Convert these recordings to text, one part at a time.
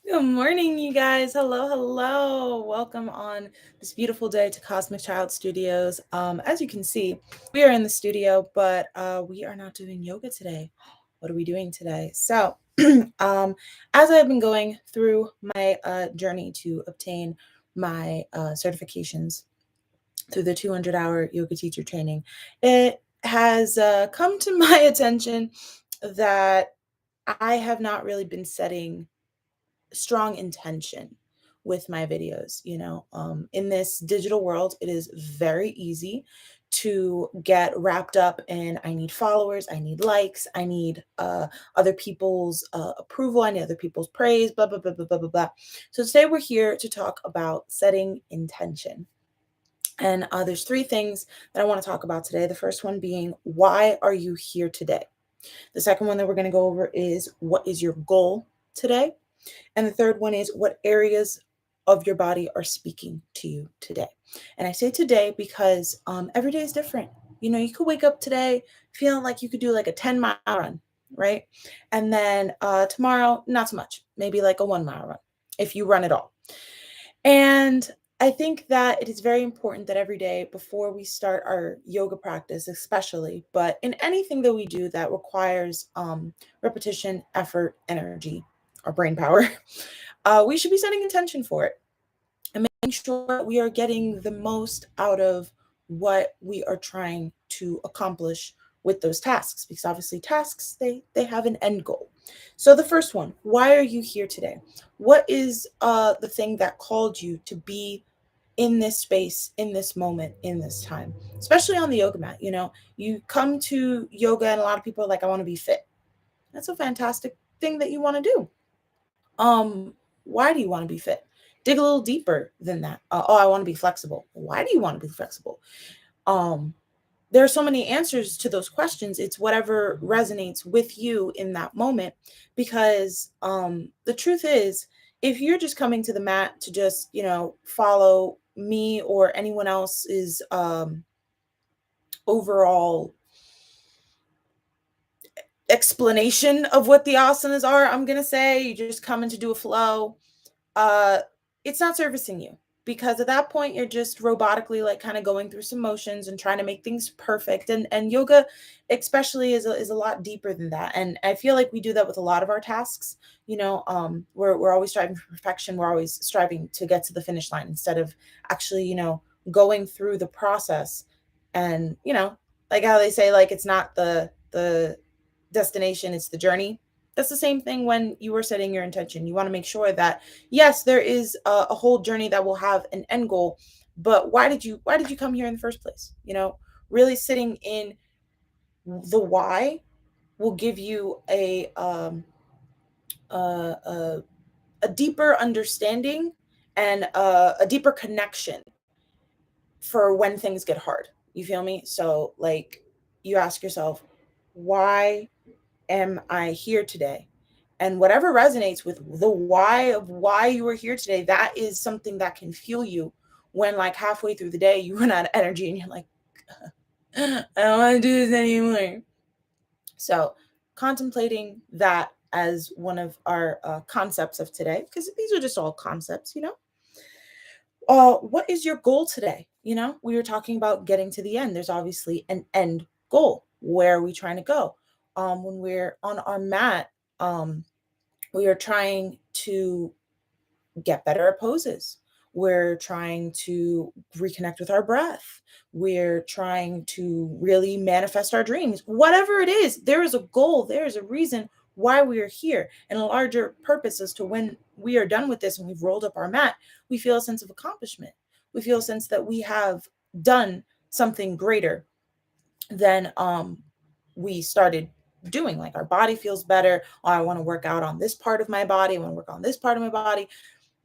Good morning, you guys. Hello, hello. Welcome on this beautiful day to Cosmic Child Studios. As you can see, we are in the studio, but we are not doing yoga today. What are we doing today? So, as I've been going through my journey to obtain my certifications through the 200-hour yoga teacher training, it has come to my attention that I have not really been setting strong intention with my videos. In this digital world, it is very easy to get wrapped up in I need followers, I need likes, I need other people's approval, I need other people's praise, blah blah blah blah blah blah blah. So today we're here to talk about setting intention. And there's three things that I want to talk about today. The first one being, why are you here today? The second one that we're going to go over is, what is your goal today? And the third one is, what areas of your body are speaking to you today? And I say today because every day is different. You could wake up today feeling like you could do like a 10-mile run, right? And then tomorrow, not so much, maybe like a 1-mile run, if you run at all. And I think that it is very important that every day before we start our yoga practice, especially, but in anything that we do that requires repetition, effort, energy, or brain power, we should be setting intention for it and making sure that we are getting the most out of what we are trying to accomplish with those tasks, because obviously tasks, they have an end goal. So the first one, why are you here today? What is the thing that called you to be in this space, in this moment, in this time, especially on the yoga mat? You come to yoga and a lot of people are like, I want to be fit. That's a fantastic thing that you want to do. Why do you want to be fit? Dig a little deeper than that. Oh, I want to be flexible. Why do you want to be flexible? um there are so many answers to those questions. It's whatever resonates with you in that moment, because the truth is, if you're just coming to the mat to just follow me or anyone else's overall explanation of what the asanas are, I'm gonna say you just coming to do a flow, uh it's not servicing you, because at that point you're just robotically like kind of going through some motions and trying to make things perfect. And yoga especially is a lot deeper than that, and I feel like we do that with a lot of our tasks. We're always striving for perfection, we're always striving to get to the finish line instead of actually going through the process. And like how they say, like, it's not the destination, it's the journey. That's the same thing when you are setting your intention. You want to make sure that, yes, there is a whole journey that will have an end goal, but why did you come here in the first place? Really sitting in the why will give you a, a, a deeper understanding and a deeper connection for when things get hard. You feel me? So, like, you ask yourself, why am I here today? And whatever resonates with the why of why you are here today, that is something that can fuel you when, like, halfway through the day, you run out of energy and you're like, I don't want to do this anymore. So, contemplating that as one of our concepts of today, because these are just all concepts. What is your goal today? We were talking about getting to the end. There's obviously an end goal. Where are we trying to go? When we're on our mat, we are trying to get better at poses. We're trying to reconnect with our breath. We're trying to really manifest our dreams. Whatever it is, there is a goal, there is a reason why we are here, and a larger purpose as to when we are done with this and we've rolled up our mat, we feel a sense of accomplishment. We feel a sense that we have done something greater than we started doing. Like, our body feels better. Oh, I want to work out on this part of my body. I want to work on this part of my body.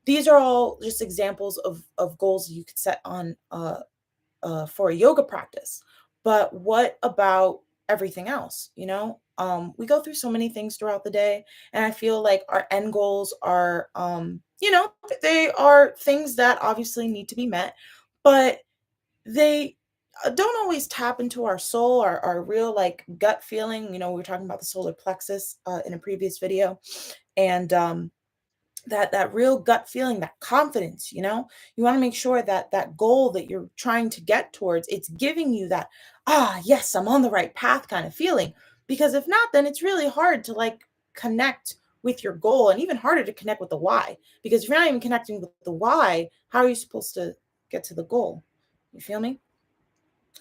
These are all just examples of goals you could set on for a yoga practice. But what about everything else? We go through so many things throughout the day, and I feel like our end goals are, they are things that obviously need to be met, but they don't always tap into our soul, our real, like, gut feeling. We were talking about the solar plexus in a previous video, and that real gut feeling, that confidence, you want to make sure that that goal that you're trying to get towards, it's giving you that, yes, I'm on the right path kind of feeling. Because if not, then it's really hard to like connect with your goal, and even harder to connect with the why. Because if you're not even connecting with the why, how are you supposed to get to the goal? You feel me?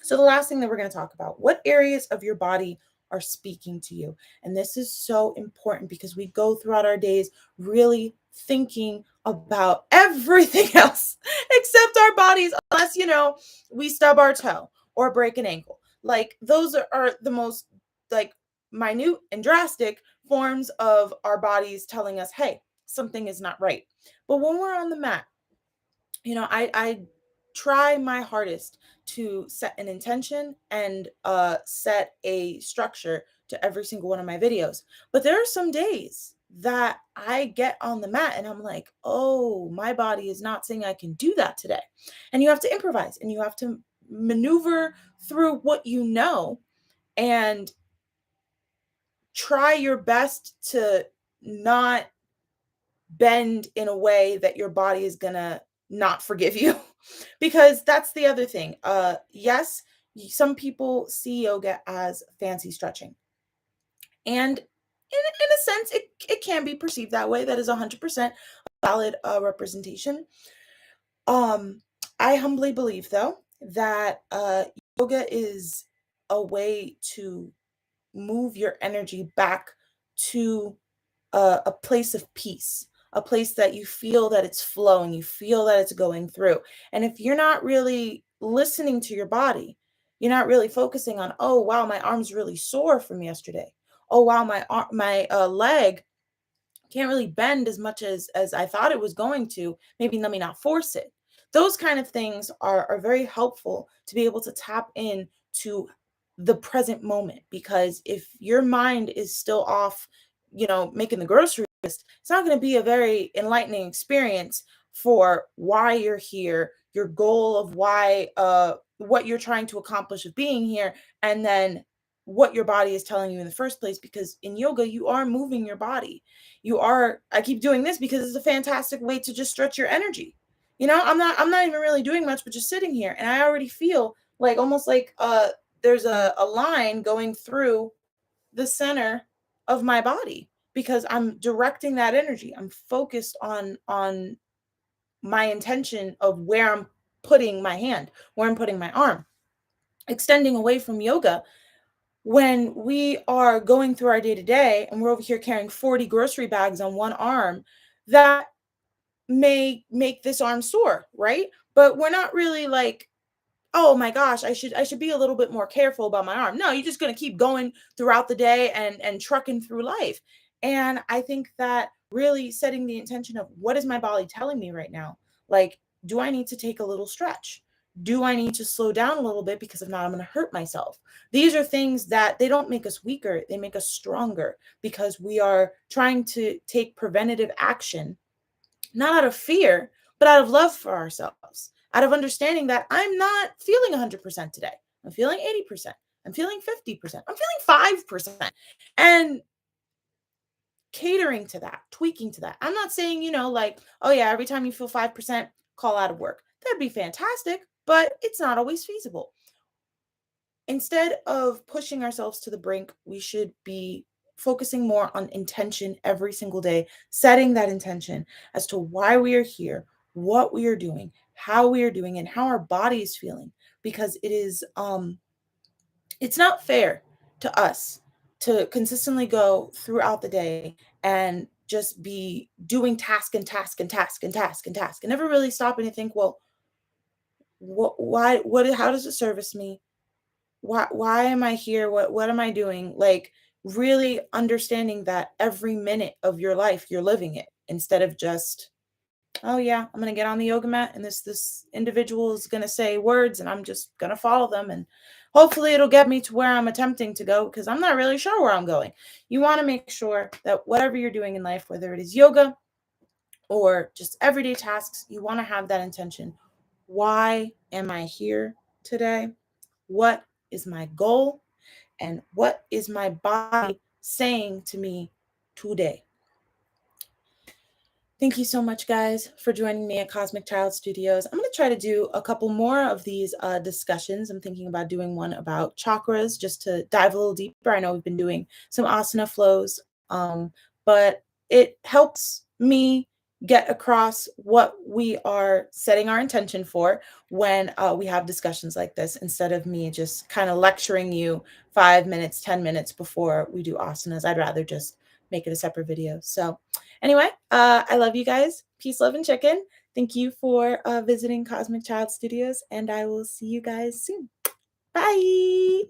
So, the last thing that we're going to talk about, what areas of your body are speaking to you? And this is so important because we go throughout our days really thinking about everything else except our bodies, unless, we stub our toe or break an ankle. Like, those are the most like minute and drastic forms of our bodies telling us, hey, something is not right. But when we're on the mat, I try my hardest to set an intention and set a structure to every single one of my videos. But there are some days that I get on the mat and I'm like, oh, my body is not saying I can do that today. And you have to improvise and you have to maneuver through what you know, and try your best to not bend in a way that your body is gonna not forgive you. Because that's the other thing. Yes, some people see yoga as fancy stretching, and in a sense it can be perceived that way. That is 100% valid representation. um I humbly believe, though, that yoga is a way to move your energy back to a place of peace, a place that you feel that it's flowing, you feel that it's going through. And if you're not really listening to your body, you're not really focusing on, oh wow, my arm's really sore from yesterday. Oh wow, my leg can't really bend as much as I thought it was going to. Maybe let me not force it. Those kind of things are very helpful to be able to tap in to the present moment. Because if your mind is still off, making the grocery list, it's not going to be a very enlightening experience for why you're here, your goal of why what you're trying to accomplish of being here, and then what your body is telling you in the first place. Because in yoga, you are moving your body. I keep doing this because it's a fantastic way to just stretch your energy. I'm not even really doing much but just sitting here, and I already feel like almost like there's a line going through the center of my body, because I'm directing that energy. I'm focused on my intention of where I'm putting my hand, where I'm putting my arm. Extending away from yoga, when we are going through our day to day and we're over here carrying 40 grocery bags on one arm, that may make this arm sore, right? But we're not really like, oh my gosh, I should be a little bit more careful about my arm. No, you're just going to keep going throughout the day and trucking through life. And I think that really setting the intention of, what is my body telling me right now? Like, do I need to take a little stretch? Do I need to slow down a little bit? Because if not, I'm going to hurt myself. These are things that they don't make us weaker, they make us stronger, because we are trying to take preventative action, not out of fear, but out of love for ourselves, out of understanding that I'm not feeling 100% today. I'm feeling 80%. I'm feeling 50%. I'm feeling 5%. And catering to that, tweaking to that. I'm not saying, like, oh yeah, every time you feel 5%, call out of work. That'd be fantastic, but it's not always feasible. Instead of pushing ourselves to the brink, we should be focusing more on intention every single day, setting that intention as to why we are here, what we are doing, how we are doing, and how our body is feeling. Because it's not fair to us to consistently go throughout the day and just be doing task and task and task and task and task and never really stop and think, well, how does it service me? Why am I here? What am I doing? Like, really understanding that every minute of your life you're living it, instead of just, oh yeah, I'm gonna get on the yoga mat and this individual is gonna say words and I'm just gonna follow them, and hopefully it'll get me to where I'm attempting to go, because I'm not really sure where I'm going. You want to make sure that whatever you're doing in life, whether it is yoga or just everyday tasks, you want to have that intention. Why am I here today? What is my goal? And what is my body saying to me today? Thank you so much, guys, for joining me at Cosmic Child Studios. I'm going to try to do a couple more of these discussions. I'm thinking about doing one about chakras just to dive a little deeper. I know we've been doing some asana flows, but it helps me get across what we are setting our intention for when we have discussions like this, instead of me just kind of lecturing you 5 minutes, 10 minutes before we do asanas. I'd rather just make it a separate video. So anyway, I love you guys. Peace, love, and chicken. Thank you for visiting Cosmic Child Studios, and I will see you guys soon. Bye.